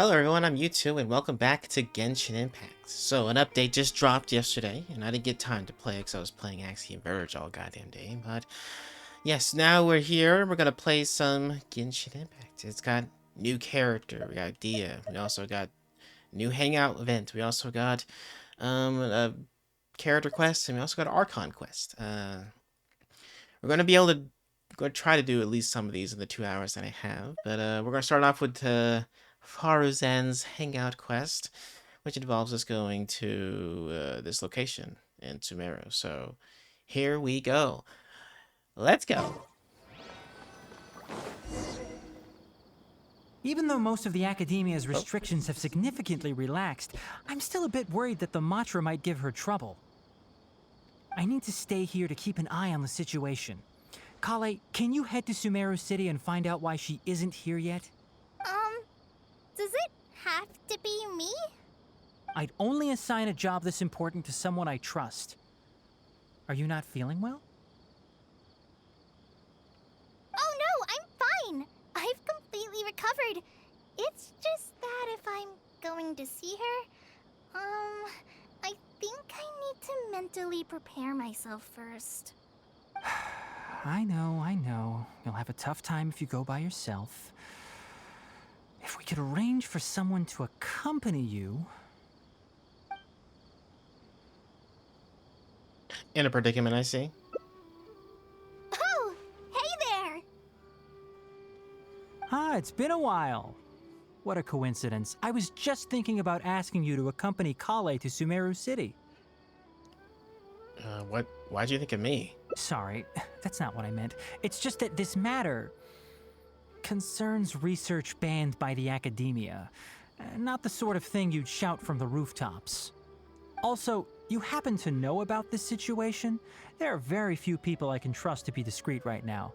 Hello everyone, I'm YouTube and welcome back to Genshin Impact. So an update just dropped yesterday and I didn't get time to play because I was playing Axiom Verge all goddamn day. But yes, now we're here. We're gonna play some Genshin Impact. It's got new character, we got Dia, we also got new hangout event, we also got a character quest, and we also got an Archon quest. We're gonna be able to try to do at least some of these in the 2 hours that I have, but we're gonna start off with Faruzan's Hangout quest, which involves us going to this location in Sumeru. So here we go. Let's go. Even though most of the Academia's restrictions have significantly relaxed, I'm still a bit worried that the Matra might give her trouble. I need to stay here to keep an eye on the situation. Kale, can you head to Sumeru City and find out why she isn't here yet? Does it have to be me? I'd only assign a job this important to someone I trust. Are you not feeling well? Oh no, I'm fine. I've completely recovered. It's just that if I'm going to see her, I think I need to mentally prepare myself first. I know. You'll have a tough time if you go by yourself. If we could arrange for someone to accompany you... In a predicament, I see. Oh, hey there! Ah, it's been a while. What a coincidence. I was just thinking about asking you to accompany Kale to Sumeru City. Why'd you think of me? Sorry, that's not what I meant. It's just that this matter concerns research banned by the Academia. Not the sort of thing you'd shout from the rooftops. Also, you happen to know about this situation? There are very few people I can trust to be discreet right now.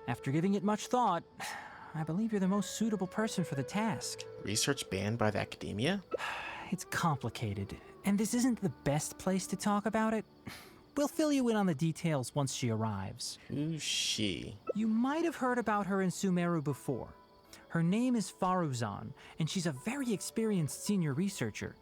After giving it much thought, I believe you're the most suitable person for the task. Research banned by the Academia? It's complicated, and this isn't the best place to talk about it. We'll fill you in on the details once she arrives. Who's she? You might have heard about her in Sumeru before. Her name is Faruzan, and she's a very experienced senior researcher.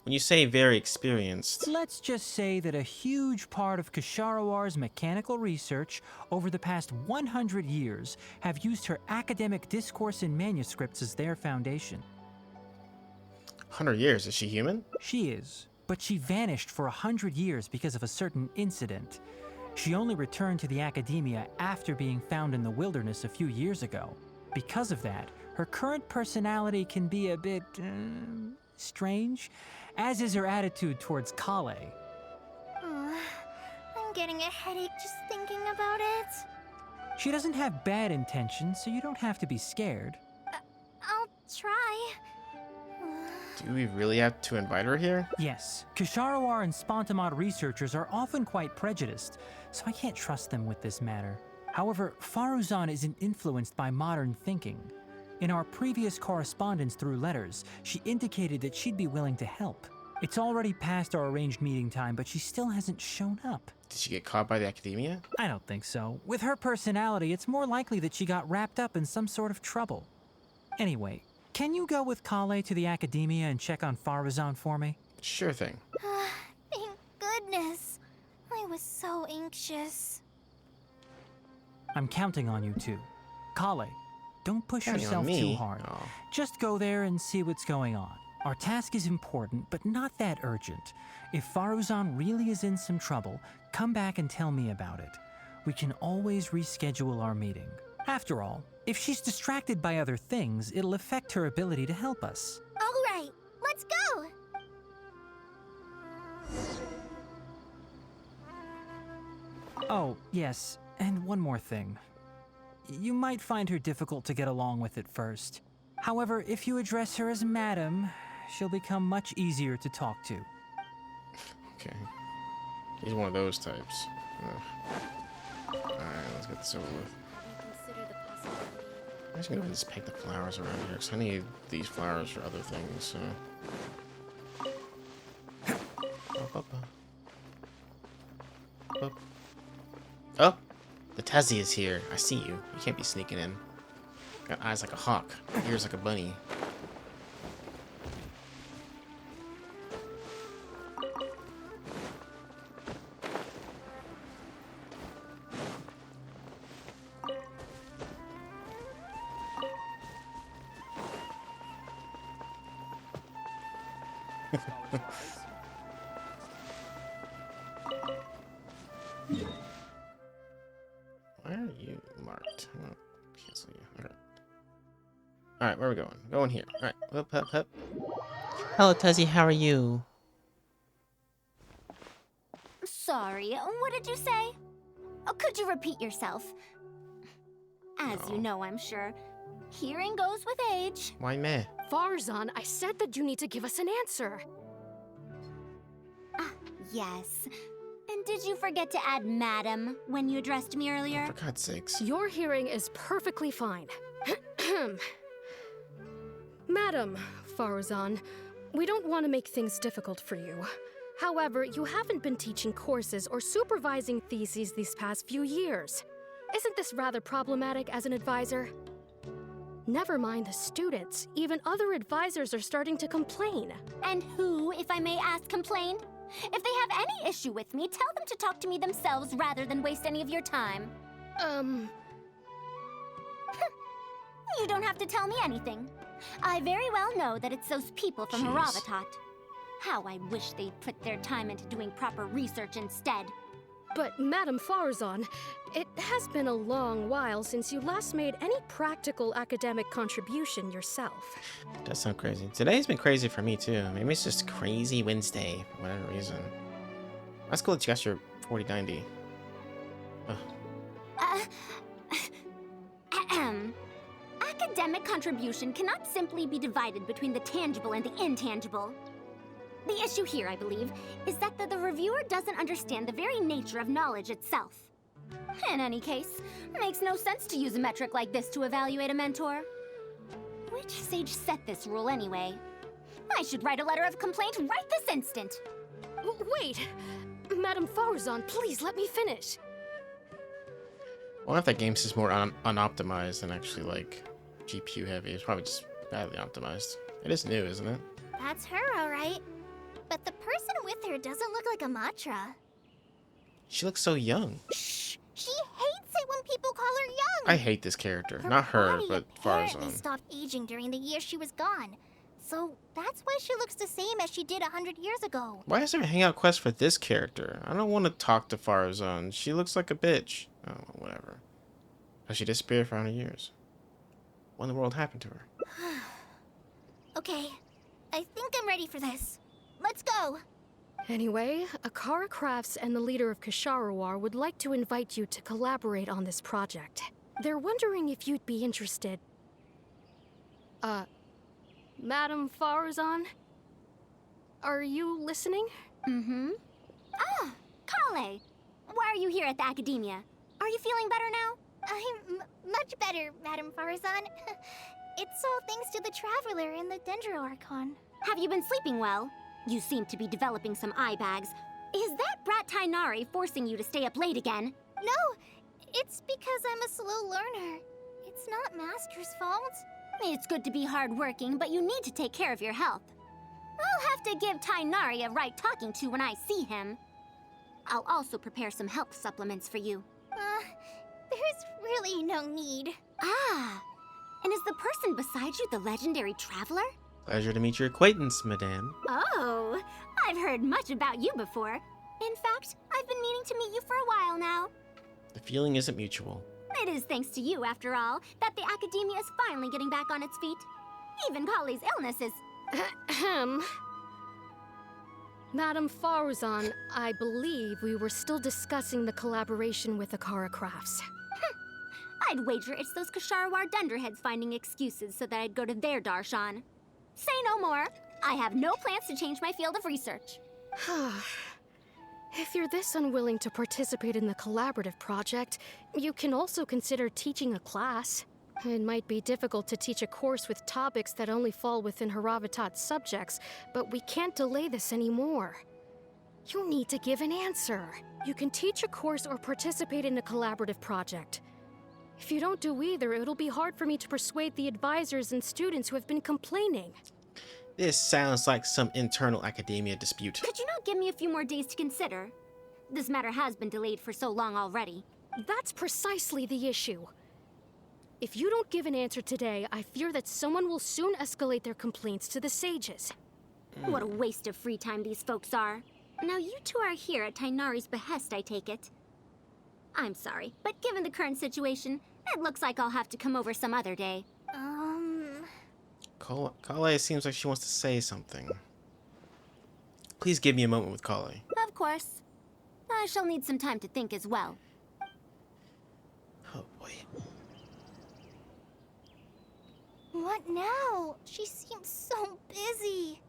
When you say very experienced... Let's just say that a huge part of Ksharowar's mechanical research over the past 100 years have used her academic discourse and manuscripts as their foundation. 100 years? Is she human? She is, but she vanished for 100 years because of a certain incident. She only returned to the Academia after being found in the wilderness a few years ago. Because of that, her current personality can be a bit... strange, as is her attitude towards Kale. I'm getting a headache just thinking about it. She doesn't have bad intentions, so you don't have to be scared. I'll try. Do we really have to invite her here? Yes, Ksharawar and Spontamod researchers are often quite prejudiced, so I can't trust them with this matter. However, Faruzan isn't influenced by modern thinking. In our previous correspondence through letters, she indicated that she'd be willing to help. It's already past our arranged meeting time, but she still hasn't shown up. Did she get caught by the Academia? I don't think so. With her personality, it's more likely that she got wrapped up in some sort of trouble. Anyway, can you go with Kale to the Academia and check on Faruzan for me? Sure thing. Thank goodness. I was so anxious. I'm counting on you too. Kale, don't push Counting on yourself me? too hard. Oh. Just go there and see what's going on. Our task is important, but not that urgent. If Faruzan really is in some trouble, come back and tell me about it. We can always reschedule our meeting. After all, if she's distracted by other things, it'll affect her ability to help us. All right, let's go. Oh, yes, and one more thing. You might find her difficult to get along with at first. However, if you address her as Madam, she'll become much easier to talk to. Okay. He's one of those types. Alright, let's get this over with. I'm just gonna go ahead and just pick the flowers around here, because I need these flowers for other things, so... Oh! The Tezzy is here. I see you. You can't be sneaking in. Got eyes like a hawk, ears like a bunny. Why are you marked? Oh, cancel you. Okay. Alright, where are we going? Going here. Alright. Hup, hup, hup. Hello, Tuzzy. How are you? Sorry, what did you say? Oh, could you repeat yourself? As you know, I'm sure, hearing goes with age. Why meh? Farzan, I said that you need to give us an answer. Ah, yes. And did you forget to add madam when you addressed me earlier? Oh, for God's sakes. Your hearing is perfectly fine. Madam Farzan, we don't want to make things difficult for you. However, you haven't been teaching courses or supervising theses these past few years. Isn't this rather problematic as an advisor? Never mind the students, even other advisors are starting to complain. And who, if I may ask, complained? If they have any issue with me, tell them to talk to me themselves rather than waste any of your time. You don't have to tell me anything. I very well know that it's those people from Haravatat. How I wish they'd put their time into doing proper research instead. But Madam Farzan, it has been a long while since you last made any practical academic contribution yourself. Does sound crazy. Today's been crazy for me too. Maybe it's just crazy Wednesday for whatever reason. That's cool that you got your 4090. Academic contribution cannot simply be divided between the tangible and the intangible. The issue here, I believe, is that the reviewer doesn't understand the very nature of knowledge itself. In any case, it makes no sense to use a metric like this to evaluate a mentor. Which sage set this rule anyway? I should write a letter of complaint right this instant. Wait! Madam Farzan, please let me finish. I wonder if that game's just more unoptimized than actually, like, GPU heavy. It's probably just badly optimized. It is new, isn't it? That's her, alright. But the person with her doesn't look like a Matra. She looks so young. Shh! She hates it when people call her young! I hate this character. Not her, body but apparently Farzan. stopped aging during the year she was gone. So that's why she looks the same as she did 100 years ago. Why is there a hangout quest for this character? I don't want to talk to Farzan. She looks like a bitch. Oh, whatever. But she disappeared for 100 years. What in the world happened to her? Okay, I think I'm ready for this. Let's go! Anyway, Akara Crafts and the leader of Kasharawar would like to invite you to collaborate on this project. They're wondering if you'd be interested. Madam Farzan? Are you listening? Mm-hmm. Ah, Kale! Why are you here at the Academia? Are you feeling better now? I'm much better, Madam Farzan. It's all thanks to the Traveler and the Dendro Archon. Have you been sleeping well? You seem to be developing some eye bags. Is that brat Tainari forcing you to stay up late again? No, it's because I'm a slow learner. It's not Master's fault. It's good to be hardworking, but you need to take care of your health. I'll have to give Tainari a right talking to when I see him. I'll also prepare some health supplements for you. There's really no need. Ah, and is the person beside you the legendary Traveler? Pleasure to meet your acquaintance, madame. Oh, I've heard much about you before. In fact, I've been meaning to meet you for a while now. The feeling isn't mutual. It is thanks to you, after all, that the Academia is finally getting back on its feet. Even Kali's illness is... Ahem. Madam Farzan, I believe we were still discussing the collaboration with Akara Crafts. I'd wager it's those Kasharawar Dunderheads finding excuses so that I'd go to their darshan. Say no more. I have no plans to change my field of research. If you're this unwilling to participate in the collaborative project, you can also consider teaching a class. It might be difficult to teach a course with topics that only fall within Haravatat's subjects, but we can't delay this anymore. You need to give an answer. You can teach a course or participate in a collaborative project. If you don't do either, it'll be hard for me to persuade the advisors and students who have been complaining. This sounds like some internal academia dispute. Could you not give me a few more days to consider? This matter has been delayed for so long already. That's precisely the issue. If you don't give an answer today, I fear that someone will soon escalate their complaints to the sages. What a waste of free time these folks are. Now you two are here at Tainari's behest, I take it. I'm sorry, but given the current situation, it looks like I'll have to come over some other day. Kale seems like she wants to say something. Please give me a moment with Kale. Of course. I shall need some time to think as well. Oh boy. What now? She seems so busy.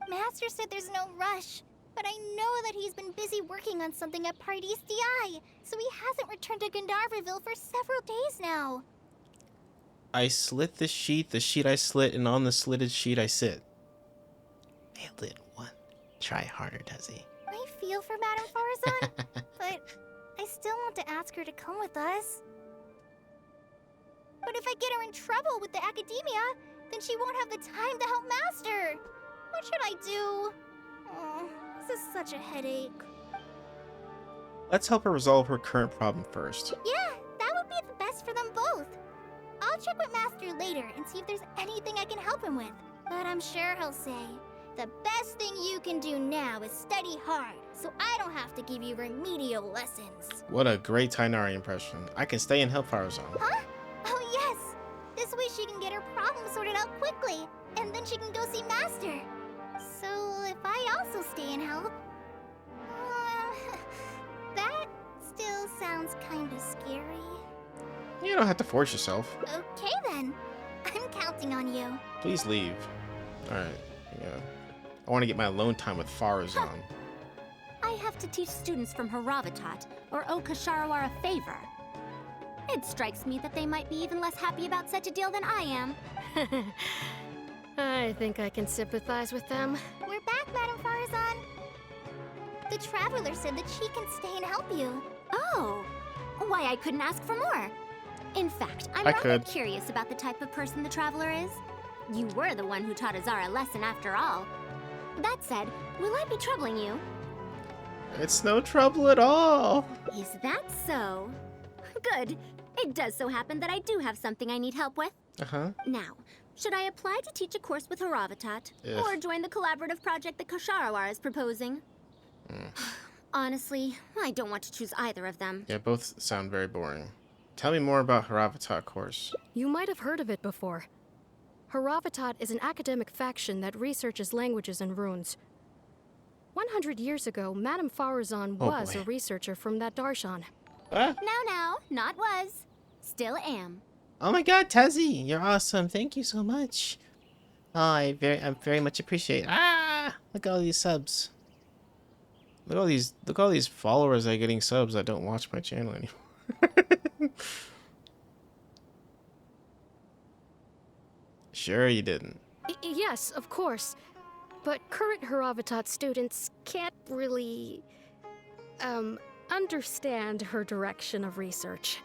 Master said there's no rush, but I know that he's been busy working on something at Party's DI, so he hasn't returned to Gandharville for several days now. I slit the sheet I slit, and on the slitted sheet I sit. Nailed it. One. Try harder, Tezzy. I feel for Madame Farazan, but I still want to ask her to come with us. But if I get her in trouble with the academia, then she won't have the time to help Master. What should I do? Oh, this is such a headache. Let's help her resolve her current problem first. Yeah, that would be the best for them both. I'll check with Master later and see if there's anything I can help him with. But I'm sure he'll say, the best thing you can do now is study hard, so I don't have to give you remedial lessons. What a great Tainari impression. I can stay and help Farazan. Huh? Oh yes! This way she can get her problem sorted out quickly, and then she can go see Master. So if I also stay and help... that still sounds kinda scary. You don't have to force yourself. Okay then. I'm counting on you. Please leave. Alright, yeah. I want to get my alone time with Farazan. I have to teach students from Haravatat, or owe Kasharawar a favor. It strikes me that they might be even less happy about such a deal than I am. I think I can sympathize with them. We're back, Madame Farazan. The Traveler said that she can stay and help you. Oh, why I couldn't ask for more. In fact, I'm I rather could. curious about the type of person the Traveler is. You were the one who taught Azara a lesson after all. That said, will I be troubling you? It's no trouble at all. Is that so? Good. It does so happen that I do have something I need help with. Uh-huh. Now, should I apply to teach a course with Haravatat? Ugh. Or join the collaborative project that Kasharawar is proposing? Honestly, I don't want to choose either of them. Yeah, both sound very boring. Tell me more about Haravatat course. You might have heard of it before. Haravatat is an academic faction that researches languages and runes. 100 years ago, Madame Farazan Oh, was boy. a researcher from that darshan. Ah. Now, not was. Still am. Oh my god, Tezzy, you're awesome. Thank you so much. Oh, I very much appreciate. Ah, look at all these subs. Look at all these followers that are getting subs that don't watch my channel anymore. Sure you didn't. Yes, of course. But current Haravatat students can't really, understand her direction of research.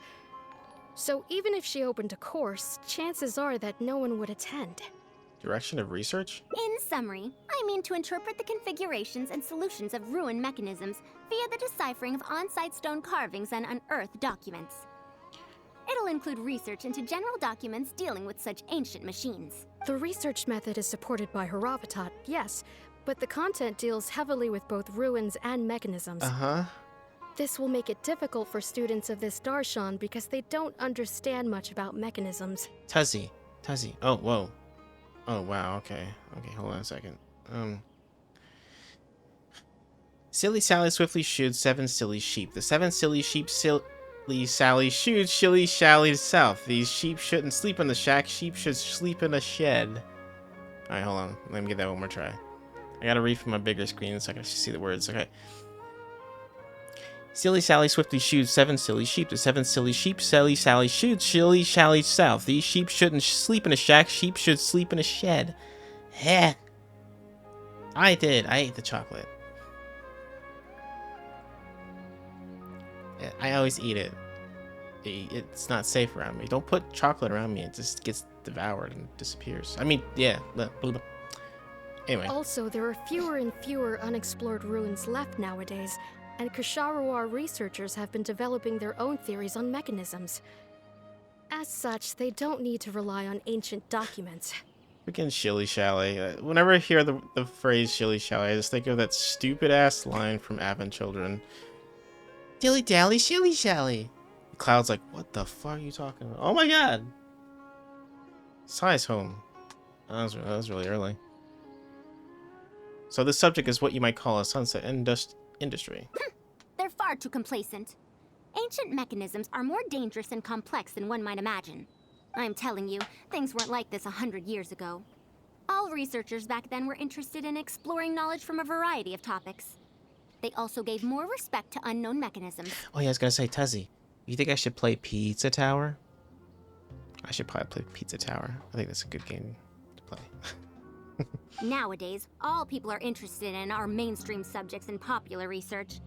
So even if she opened a course, chances are that no one would attend. Direction of research? In summary, I mean to interpret the configurations and solutions of ruin mechanisms via the deciphering of on-site stone carvings and unearthed documents. It'll include research into general documents dealing with such ancient machines. The research method is supported by Haravatat, yes, but the content deals heavily with both ruins and mechanisms. Uh-huh. This will make it difficult for students of this darshan because they don't understand much about mechanisms. Tezzy. Oh, whoa. Oh, wow, okay. Okay, hold on a second. Silly Sally swiftly shooed 7 silly sheep. The 7 silly sheep silly Sally shooed shilly shally south. These sheep shouldn't sleep in the shack. Sheep should sleep in a shed. Alright, hold on. Let me get that one more try. I gotta read from my bigger screen so I can see the words. Okay. Silly Sally swiftly shooed 7 silly sheep. The 7 silly sheep, Silly Sally shooed shilly shally south. These sheep shouldn't sleep in a shack. Sheep should sleep in a shed. Heh. I did. I ate the chocolate. Yeah, I always eat it. It's not safe around me. Don't put chocolate around me. It just gets devoured and disappears. I mean, yeah. Anyway. Also, there are fewer and fewer unexplored ruins left nowadays, and Kasharawar researchers have been developing their own theories on mechanisms. As such, they don't need to rely on ancient documents. Freaking shilly-shally. Whenever I hear the phrase shilly-shally, I just think of that stupid-ass line from Advent Children. Dilly-dally, shilly-shally. Cloud's like, what the fuck are you talking about? Oh my god! Sai's home. That was really early. So this subject is what you might call a sunset industry. They're far too complacent. Ancient mechanisms are more dangerous and complex than one might imagine. I'm telling you, things weren't like this 100 years ago. All researchers back then were interested in exploring knowledge from a variety of topics. They also gave more respect to unknown mechanisms. Oh yeah, I was gonna say, Tezzy, you think I should play Pizza Tower? I should probably play Pizza Tower. I think that's a good game to play. Nowadays, all people are interested in are mainstream subjects in popular research.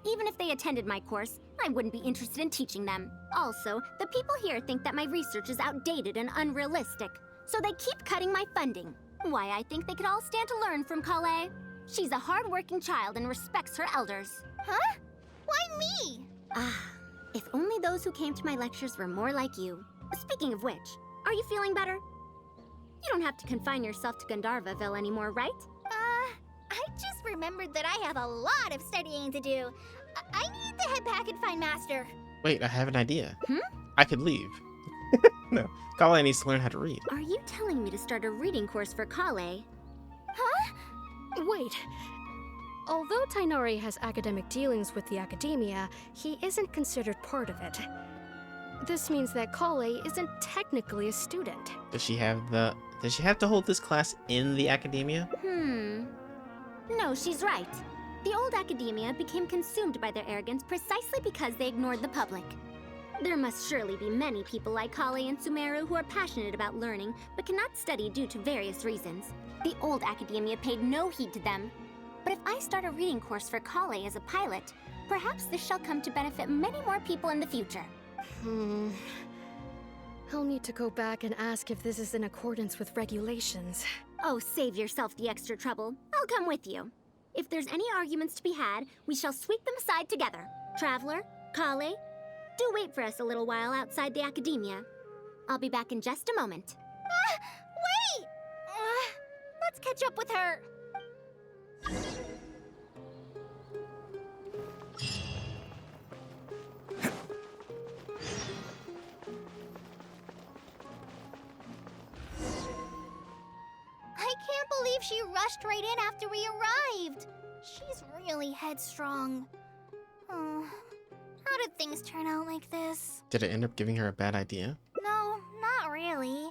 Even if they attended my course, I wouldn't be interested in teaching them. Also, the people here think that my research is outdated and unrealistic, so they keep cutting my funding. Why, I think they could all stand to learn from Kale. She's a hard-working child and respects her elders. Huh? Why me? If only those who came to my lectures were more like you. Speaking of which, are you feeling better? You don't have to confine yourself to Gandharvaville anymore, right? I just remembered that I have a lot of studying to do. I need to head back and find Master. Wait, I have an idea. Hmm? I could leave. No, Kale needs to learn how to read. Are you telling me to start a reading course for Kale? Huh? Wait. Although Tainari has academic dealings with the academia, he isn't considered part of it. This means that Kale isn't technically a student. Does she have to hold this class in the academia? No, she's right. The old academia became consumed by their arrogance precisely because they ignored the public. There must surely be many people like Kale and Sumeru who are passionate about learning, but cannot study due to various reasons. The old academia paid no heed to them. But if I start a reading course for Kale as a pilot, perhaps this shall come to benefit many more people in the future. I'll need to go back and ask if this is in accordance with regulations. Oh, save yourself the extra trouble. I'll come with you. If there's any arguments to be had, we shall sweep them aside together. Traveler, Kale, do wait for us a little while outside the academia. I'll be back in just a moment. Wait! Let's catch up with her. I can't believe she rushed right in after we arrived. She's really headstrong. Oh, how did things turn out like this? Did it end up giving her a bad idea? No, not really.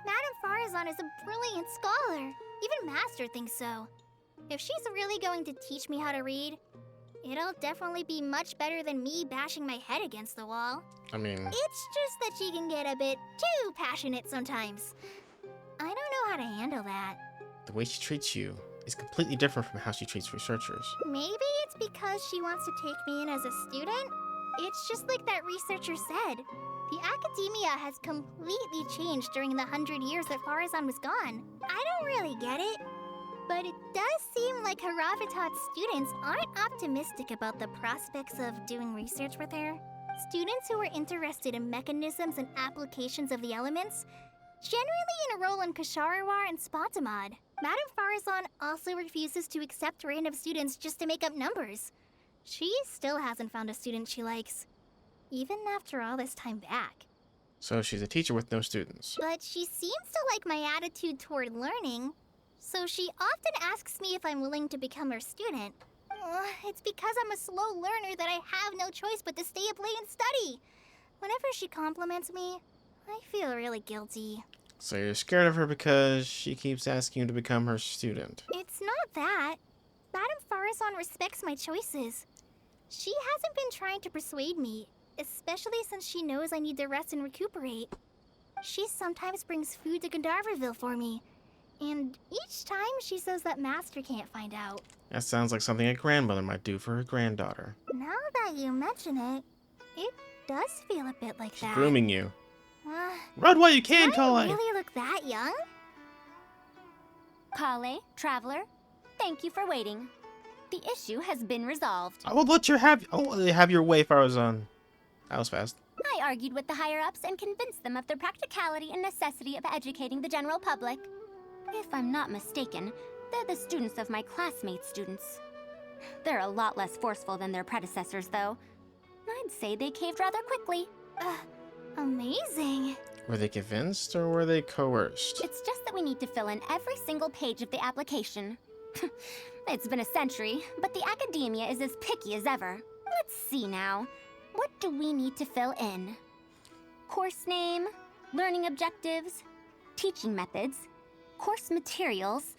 Madame Farazan is a brilliant scholar. Even Master thinks so. If she's really going to teach me how to read, it'll definitely be much better than me bashing my head against the wall. I mean, It's just that she can get a bit too passionate sometimes. I don't know how to handle that. the way she treats you is completely different from how she treats researchers. Maybe it's because she wants to take me in as a student? It's just like that researcher said. The academia has completely changed during the 100 years that Farazan was gone. I don't really get it. But it does seem like Haravatat's students aren't optimistic about the prospects of doing research with her. Students who are interested in mechanisms and applications of the elements generally enroll in Kasharawar and Spotamod. Madame Farazan also refuses to accept random students just to make up numbers. She still hasn't found a student she likes, even after all this time back. So she's a teacher with no students. But she seems to like my attitude toward learning, so she often asks me if I'm willing to become her student. It's because I'm a slow learner that I have no choice but to stay up late and study. Whenever she compliments me, I feel really guilty. So you're scared of her because she keeps asking you to become her student. It's not that. Madame Farazan respects my choices. She hasn't been trying to persuade me, especially since she knows I need to rest and recuperate. She sometimes brings food to Gandharvaville for me, and each time she says that Master can't find out. That sounds like something a grandmother might do for her granddaughter. Now that you mention it, it does feel a bit like She's that. grooming you. Uh, Run while you can, do I Kale! really look that young? Kale, Traveler, thank you for waiting. The issue has been resolved. I will let you have your way, Farazan. That was fast. I argued with the higher-ups and convinced them of the practicality and necessity of educating the general public. If I'm not mistaken, they're the students of my classmates' students. They're a lot less forceful than their predecessors, though. I'd say they caved rather quickly. Amazing. Were they convinced or were they coerced? It's just that we need to fill in every single page of the application. It's been a century, but the academia is as picky as ever. Let's see now. What do we need to fill in? Course name, learning objectives, teaching methods, course materials.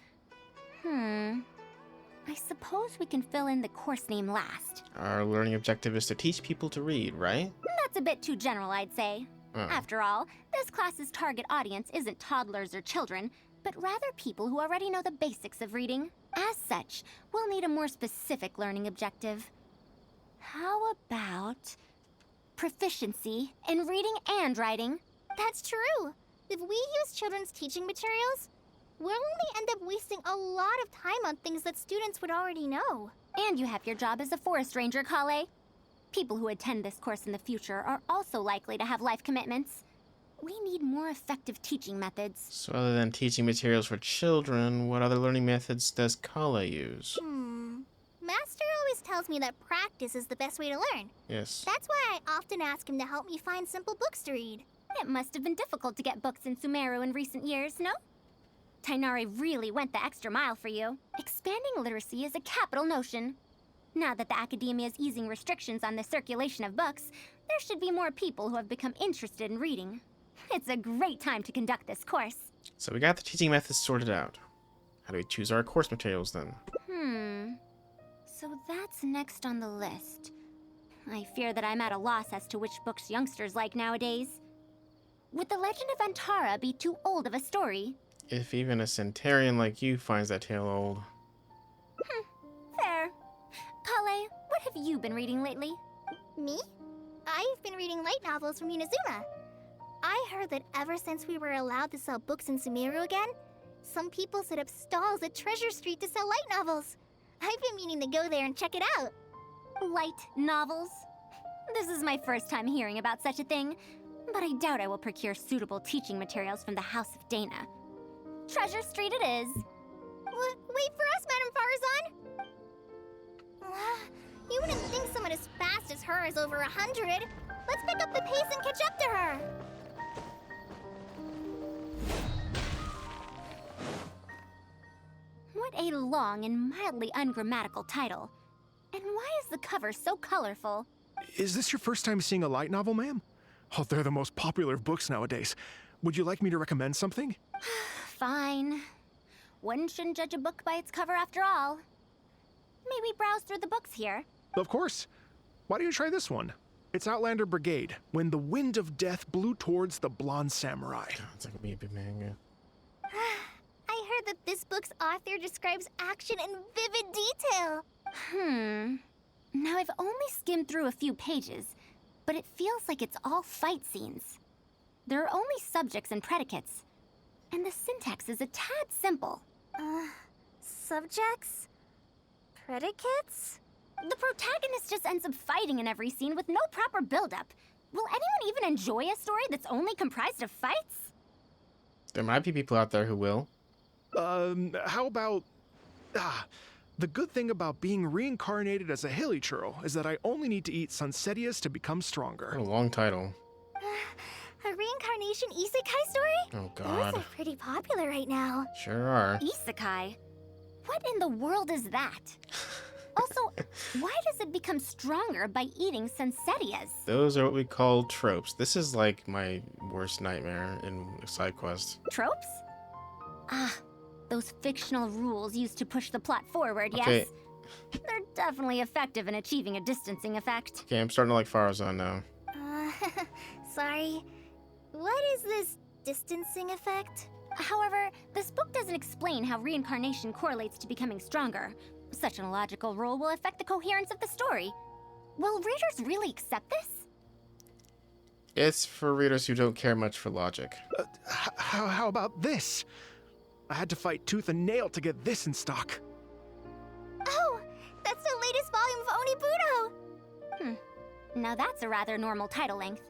I suppose we can fill in the course name last. Our learning objective is to teach people to read, right? That's a bit too general, I'd say. Oh. After all, this class's target audience isn't toddlers or children, but rather people who already know the basics of reading. As such, we'll need a more specific learning objective. How about proficiency in reading and writing? That's true. If we use children's teaching materials, we'll only end up wasting a lot of time on things that students would already know. And you have your job as a forest ranger, Kale. People who attend this course in the future are also likely to have life commitments. We need more effective teaching methods. So other than teaching materials for children, what other learning methods does Kala use? Master always tells me that practice is the best way to learn. Yes. That's why I often ask him to help me find simple books to read. It must have been difficult to get books in Sumeru in recent years, no? Tainari really went the extra mile for you. Expanding literacy is a capital notion. Now that the academia is easing restrictions on the circulation of books, there should be more people who have become interested in reading. It's a great time to conduct this course. So we got the teaching methods sorted out. How do we choose our course materials then? So that's next on the list. I fear that I'm at a loss as to which books youngsters like nowadays. Would The Legend of Antara be too old of a story? If even a centurion like you finds that tale old. Fair. Kale, what have you been reading lately? Me? I've been reading light novels from Inazuma. I heard that ever since we were allowed to sell books in Sumeru again, some people set up stalls at Treasure Street to sell light novels. I've been meaning to go there and check it out. Light novels? This is my first time hearing about such a thing, but I doubt I will procure suitable teaching materials from the House of Dana. Treasure Street it is. Wait for us, Madame Farazan! You wouldn't think someone as fast as her is over 100. Let's pick up the pace and catch up to her. What a long and mildly ungrammatical title. And why is the cover so colorful? Is this your first time seeing a light novel, ma'am? Oh, they're the most popular of books nowadays. Would you like me to recommend something? Fine. One shouldn't judge a book by its cover after all. May we browse through the books here? Of course. Why don't you try this one? It's Outlander Brigade, When the Wind of Death Blew Towards the Blonde Samurai. It's like a baby manga. I heard that this book's author describes action in vivid detail. Now I've only skimmed through a few pages, but it feels like it's all fight scenes. There are only subjects and predicates, and the syntax is a tad simple. Subjects? Predicates? The protagonist just ends up fighting in every scene with no proper build-up. Will anyone even enjoy a story that's only comprised of fights? There might be people out there who will. How about... the good thing about being reincarnated as a hilly churl is that I only need to eat Sunsetias to become stronger. What a long title. A reincarnation isekai story? Oh Those god. are pretty popular right now. Sure are. Isekai? What in the world is that? Also, why does it become stronger by eating Sunsetias? Those are what we call tropes. This is like my worst nightmare in side quest. Tropes? Those fictional rules used to push the plot forward, yes? Okay. They're definitely effective in achieving a distancing effect. Okay, I'm starting to like Farazan now. Sorry. What is this distancing effect? However, this book doesn't explain how reincarnation correlates to becoming stronger. Such an illogical rule will affect the coherence of the story. Will readers really accept this? It's for readers who don't care much for logic. How about this? I had to fight tooth and nail to get this in stock. Oh, that's the latest volume of Onibudo! Now that's a rather normal title length.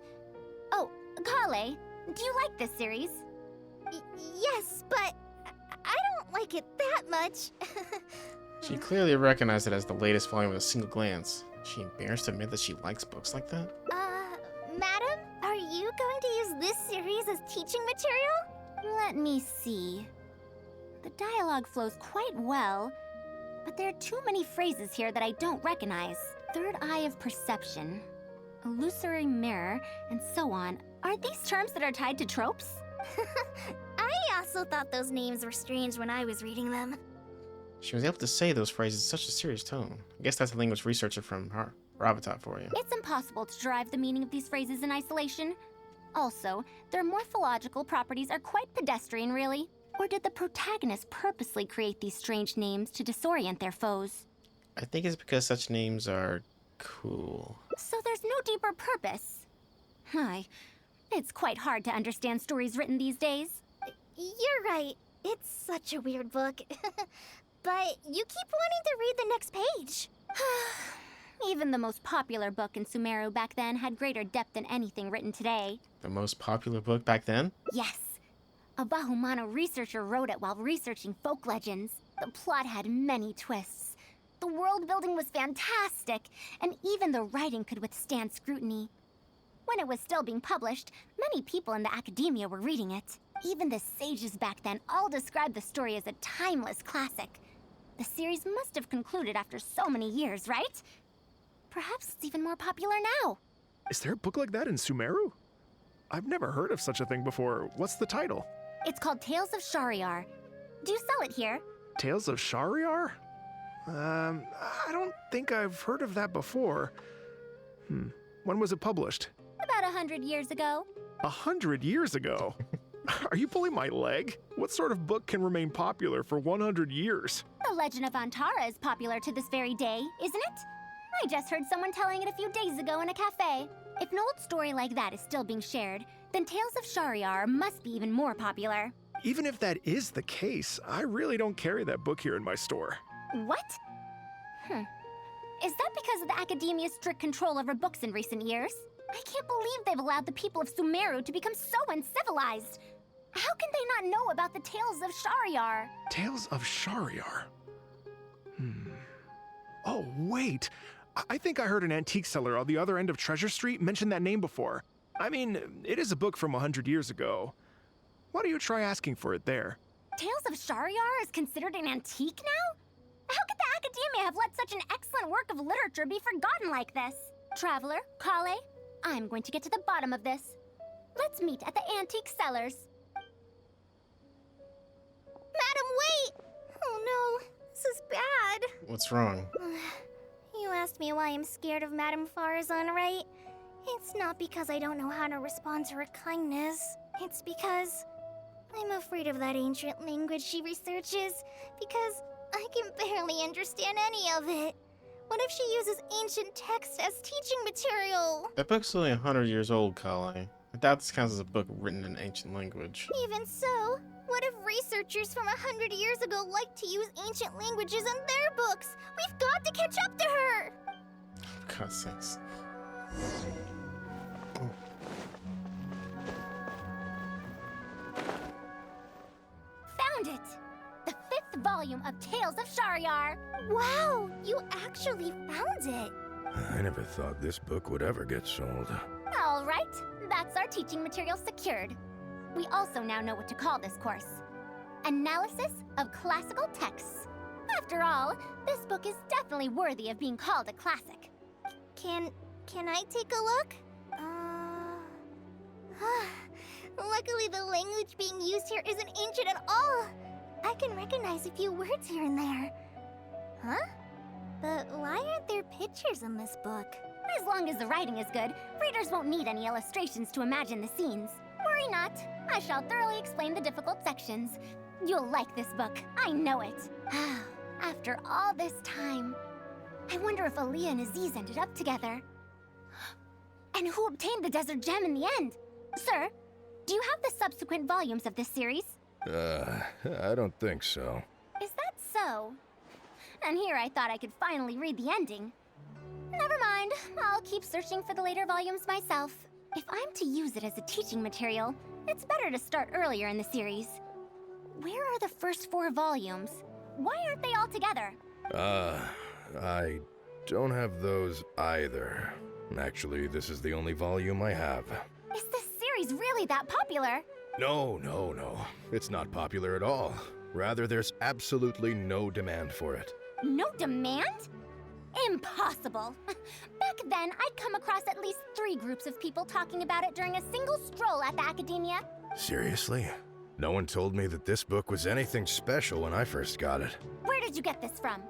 Oh, Kale, do you like this series? Yes, but I like it that much. She clearly recognized it as the latest volume with a single glance. Is she embarrassed to admit that she likes books like that? Madam, are you going to use this series as teaching material? Let me see. The dialogue flows quite well, but there are too many phrases here that I don't recognize. Third eye of perception, illusory mirror, and so on. Are these terms that are tied to tropes? I also thought those names were strange when I was reading them. She was able to say those phrases in such a serious tone. I guess that's a language researcher from Rabatot for you. It's impossible to derive the meaning of these phrases in isolation. Also, their morphological properties are quite pedestrian, really. Or did the protagonist purposely create these strange names to disorient their foes? I think it's because such names are cool. So there's no deeper purpose. It's quite hard to understand stories written these days. You're right. It's such a weird book. But you keep wanting to read the next page. Even the most popular book in Sumeru back then had greater depth than anything written today. The most popular book back then? Yes. A Bahumano researcher wrote it while researching folk legends. The plot had many twists. The world building was fantastic, and even the writing could withstand scrutiny. When it was still being published, many people in the academia were reading it. Even the sages back then all described the story as a timeless classic. The series must have concluded after so many years, right? Perhaps it's even more popular now. Is there a book like that in Sumeru? I've never heard of such a thing before. What's the title? It's called Tales of Shariar. Do you sell it here? Tales of Shariar? I don't think I've heard of that before. When was it published? About 100 years ago. 100 years ago? Are you pulling my leg? What sort of book can remain popular for 100 years? The Legend of Antara is popular to this very day, isn't it? I just heard someone telling it a few days ago in a cafe. If an old story like that is still being shared, then Tales of Shariar must be even more popular. Even if that is the case, I really don't carry that book here in my store. What? Is that because of the academia's strict control over books in recent years? I can't believe they've allowed the people of Sumeru to become so uncivilized. How can they not know about the Tales of Shariar? Tales of Shariar? Oh, wait. I think I heard an antique seller on the other end of Treasure Street mention that name before. I mean, it is a book from 100 years ago. Why don't you try asking for it there? Tales of Shariar is considered an antique now? How could the academia have let such an excellent work of literature be forgotten like this? Traveler, Kale, I'm going to get to the bottom of this. Let's meet at the antique sellers. Madam, wait! Oh no, this is bad. What's wrong? You asked me why I'm scared of Madame Farazan, right? It's not because I don't know how to respond to her kindness. It's because I'm afraid of that ancient language she researches, because I can barely understand any of it. What if she uses ancient text as teaching material? That book's only 100 years old, Kale. I doubt this counts as a book written in ancient language. Even so, what if researchers from 100 years ago like to use ancient languages in their books? We've got to catch up to her! For God's sakes. Found it! The 5th volume of Tales of Shariar. Wow, you actually found it! I never thought this book would ever get sold. All right, that's our teaching material secured. We also now know what to call this course. Analysis of Classical Texts. After all, this book is definitely worthy of being called a classic. Can I take a look? Luckily the language being used here isn't ancient at all. I can recognize a few words here and there. Huh? But why aren't there pictures in this book? As long as the writing is good, readers won't need any illustrations to imagine the scenes. Worry not, I shall thoroughly explain the difficult sections. You'll like this book, I know it. After all this time, I wonder if Aaliyah and Aziz ended up together. And who obtained the desert gem in the end? Sir, do you have the subsequent volumes of this series? I don't think so. Is that so? And here I thought I could finally read the ending. Never mind, I'll keep searching for the later volumes myself. If I'm to use it as a teaching material, it's better to start earlier in the series. where are the first 4 volumes? Why aren't they all together? I don't have those either. Actually, this is the only volume I have. Is this series really that popular? No. It's not popular at all. Rather, there's absolutely no demand for it. No demand? Impossible. Back then, I'd come across at least 3 groups of people talking about it during a single stroll at the Academia. Seriously? No one told me that this book was anything special when I first got it. Where did you get this from?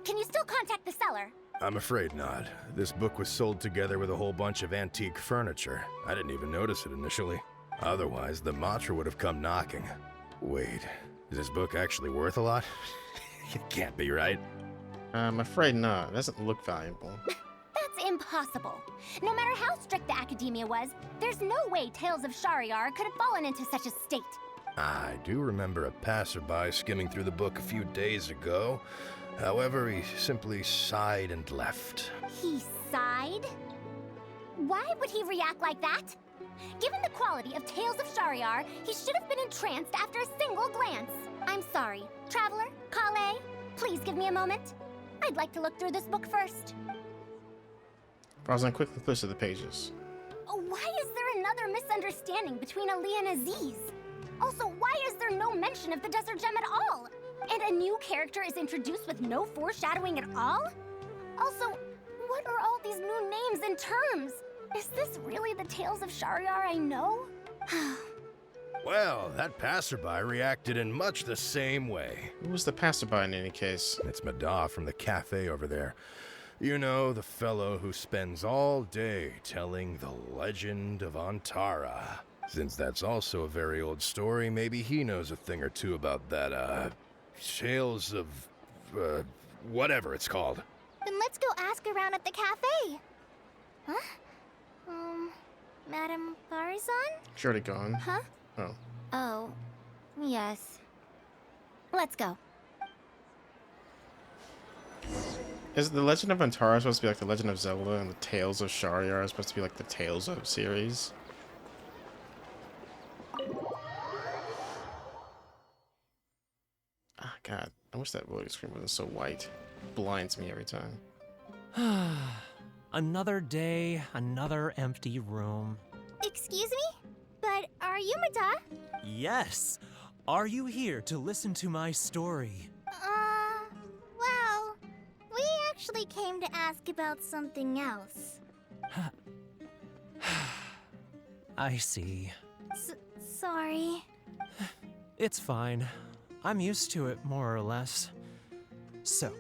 Can you still contact the seller? I'm afraid not. This book was sold together with a whole bunch of antique furniture. I didn't even notice it initially. Otherwise, the Matra would have come knocking. Wait, is this book actually worth a lot? It can't be, right? I'm afraid not. It doesn't look valuable. That's impossible. No matter how strict the Academia was, there's no way Tales of Shariar could have fallen into such a state. I do remember a passerby skimming through the book a few days ago. However, he simply sighed and left. He sighed? Why would he react like that? Given the quality of Tales of Shariar, he should have been entranced after a single glance. I'm sorry. Traveler, Kale, please give me a moment. I'd like to look through this book first. Browsing quickly flips to the pages. Why is there another misunderstanding between Ali and Aziz? Also, why is there no mention of the Desert Gem at all? And a new character is introduced with no foreshadowing at all? Also, what are all these new names and terms? Is this really the Tales of Shariar I know? Well, that passerby reacted in much the same way. Who was the passerby in any case? It's Madar from the cafe over there. You know, the fellow who spends all day telling the legend of Antara. Since that's also a very old story, maybe he knows a thing or two about that, Tales of, whatever it's called. Then let's go ask around at the cafe. Huh? Madame Barizon? She's already gone. Huh? Oh. Oh, yes. Let's go. Is the Legend of Antara supposed to be like the Legend of Zelda, and the Tales of Shariar is supposed to be like the Tales of series? Ah, God. I wish that loading screen wasn't so white. It blinds me every time. Another day, another empty room. Excuse me? But are you Mada? Yes! Are you here to listen to my story? Well, we actually came to ask about something else. I see. Sorry. It's fine. I'm used to it, more or less. So,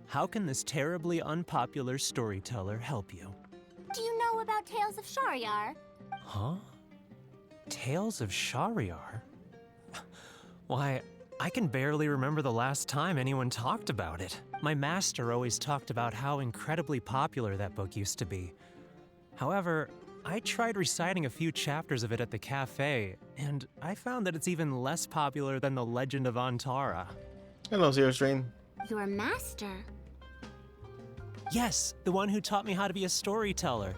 how can this terribly unpopular storyteller help you? Do you know about Tales of Shariar? Huh? Tales of Shariar? Why, I can barely remember the last time anyone talked about it. My master always talked about how incredibly popular that book used to be. However, I tried reciting a few chapters of it at the cafe, and I found that it's even less popular than the Legend of Antara. Hello, Zero Stream. Your master? Yes, the one who taught me how to be a storyteller.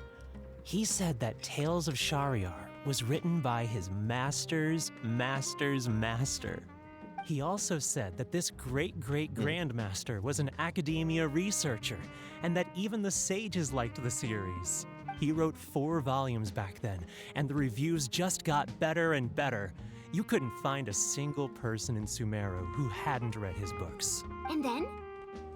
He said that Tales of Shariar was written by his master's master's master. He also said that this great-great-grandmaster was an academia researcher, and that even the sages liked the series. He wrote 4 volumes back then, and the reviews just got better and better. You couldn't find a single person in Sumeru who hadn't read his books. And then?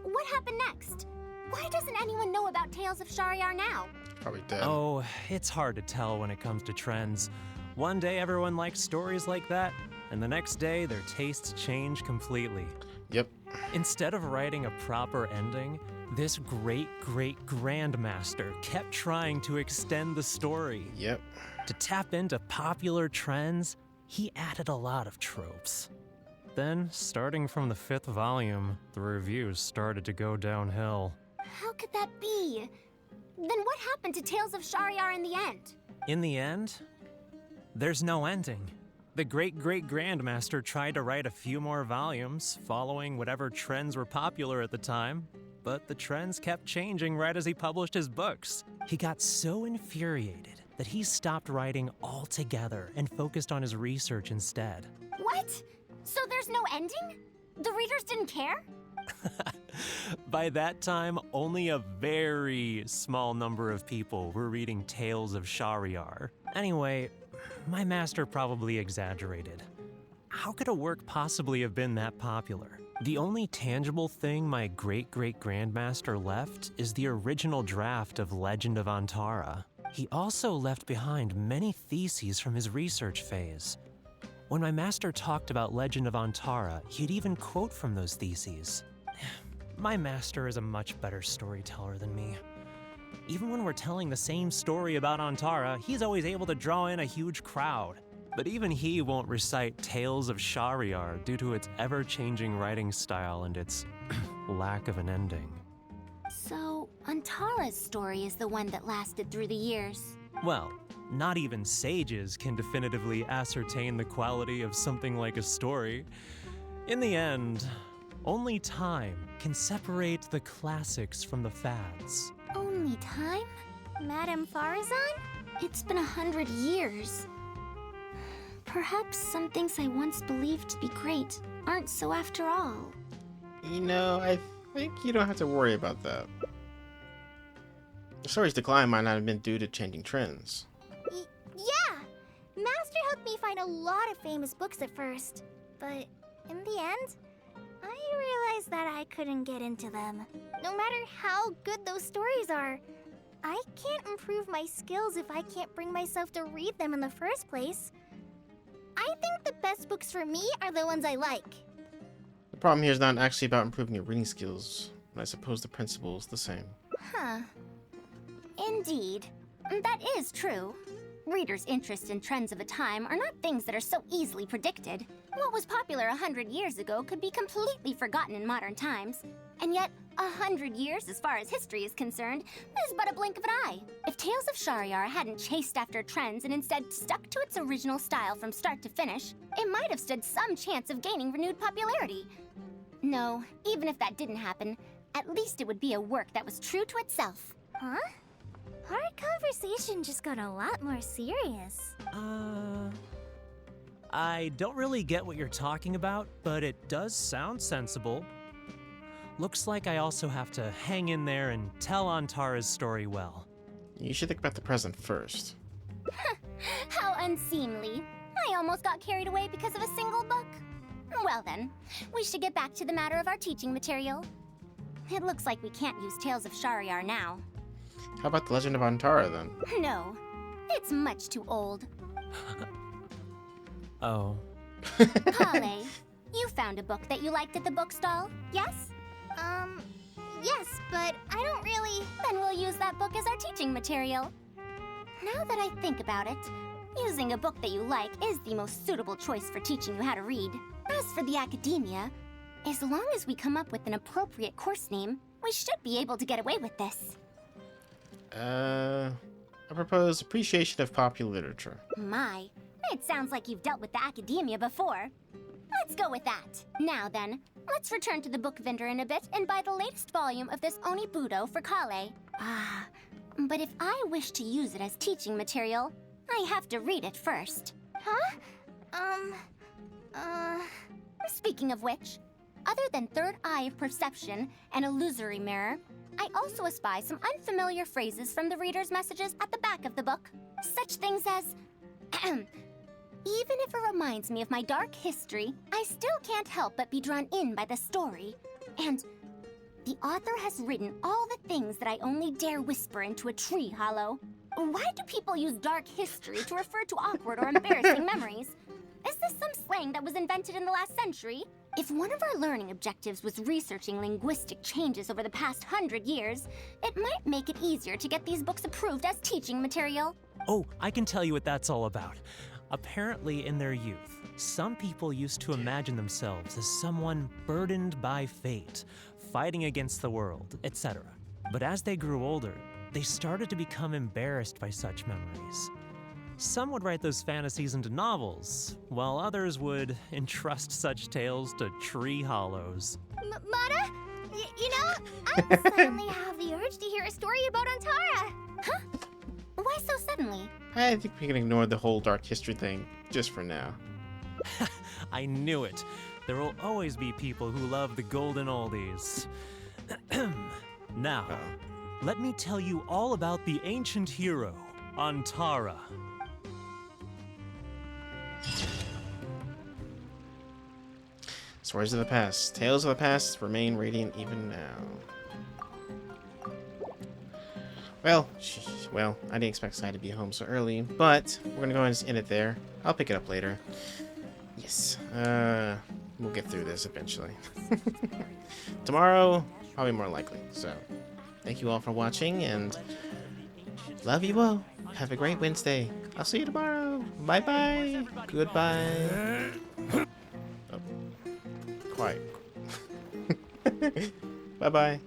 What happened next? Why doesn't anyone know about Tales of Shariar now? Probably dead. Oh, it's hard to tell when it comes to trends. One day everyone likes stories like that, and the next day their tastes change completely. Yep. Instead of writing a proper ending, this great-great-grandmaster kept trying to extend the story. Yep. To tap into popular trends, he added a lot of tropes. Then, starting from the 5th volume, the reviews started to go downhill. How could that be? Then what happened to Tales of Shariar in the end? In the end, there's no ending. The great-great-grandmaster tried to write a few more volumes, following whatever trends were popular at the time, but the trends kept changing right as he published his books. He got so infuriated that he stopped writing altogether and focused on his research instead. What? So there's no ending? The readers didn't care? By that time, only a very small number of people were reading Tales of Shahryar. Anyway, my master probably exaggerated. How could a work possibly have been that popular? The only tangible thing my great-great-grandmaster left is the original draft of Legend of Antara. He also left behind many theses from his research phase. When my master talked about Legend of Antara, he'd even quote from those theses. My master is a much better storyteller than me. Even when we're telling the same story about Antara, he's always able to draw in a huge crowd. But even he won't recite Tales of Shahryar due to its ever-changing writing style and its lack of an ending. So, Antara's story is the one that lasted through the years. Well, not even sages can definitively ascertain the quality of something like a story. In the end, only time can separate the classics from the fads. Only time? Madame Farazan? It's been 100 years. Perhaps some things I once believed to be great aren't so after all. You know, I think you don't have to worry about that. The story's decline might not have been due to changing trends. Yeah! Master helped me find a lot of famous books at first. But in the end, I realized that I couldn't get into them. No matter how good those stories are, I can't improve my skills if I can't bring myself to read them in the first place. I think the best books for me are the ones I like. The problem here is not actually about improving your reading skills, but I suppose the principle is the same. Huh. Indeed. That is true. Readers' interest in trends of a time are not things that are so easily predicted. What was popular 100 years ago could be completely forgotten in modern times. And yet, 100 years, as far as history is concerned, is but a blink of an eye. If Tales of Shahryar hadn't chased after trends and instead stuck to its original style from start to finish, it might have stood some chance of gaining renewed popularity. No, even if that didn't happen, at least it would be a work that was true to itself. Huh? Our conversation just got a lot more serious. I don't really get what you're talking about, but it does sound sensible. Looks like I also have to hang in there and tell Antara's story well. You should think about the present first. How unseemly. I almost got carried away because of a single book. Well then, we should get back to the matter of our teaching material. It looks like we can't use Tales of Shahryar now. How about the Legend of Antara, then? No, it's much too old. Oh. Kale, you found a book that you liked at the bookstall, yes? Yes, but I don't really... Then we'll use that book as our teaching material. Now that I think about it, using a book that you like is the most suitable choice for teaching you how to read. As for the academia, as long as we come up with an appropriate course name, we should be able to get away with this. I propose Appreciation of Popular Literature. My, it sounds like you've dealt with the academia before. Let's go with that. Now then, let's return to the book vendor in a bit and buy the latest volume of this Onibudo for Kale. But if I wish to use it as teaching material, I have to read it first. Huh? Speaking of which, other than third eye of perception and illusory mirror, I also espy some unfamiliar phrases from the reader's messages at the back of the book. Such things as, even if it reminds me of my dark history, I still can't help but be drawn in by the story. And the author has written all the things that I only dare whisper into a tree hollow. Why do people use dark history to refer to awkward or embarrassing memories? Is this some slang that was invented in the last century? If one of our learning objectives was researching linguistic changes over the past 100 years, it might make it easier to get these books approved as teaching material. Oh, I can tell you what that's all about. Apparently, in their youth, some people used to imagine themselves as someone burdened by fate, fighting against the world, etc. But as they grew older, they started to become embarrassed by such memories. Some would write those fantasies into novels, while others would entrust such tales to tree hollows. Mata? You know, I suddenly have the urge to hear a story about Antara. Huh? Why so suddenly? I think we can ignore the whole dark history thing, just for now. I knew it. There will always be people who love the golden oldies. Now, let me tell you all about the ancient hero, Antara. Stories of the past. Tales of the past remain radiant even now. Well, I didn't expect Sai to be home so early, but we're gonna go ahead and just end it there. I'll pick it up later. Yes. We'll get through this eventually. Tomorrow, probably more likely. So, thank you all for watching, and love you all. Have a great Wednesday. I'll see you tomorrow. Bye-bye. Goodbye. Oh. Quiet. Bye-bye.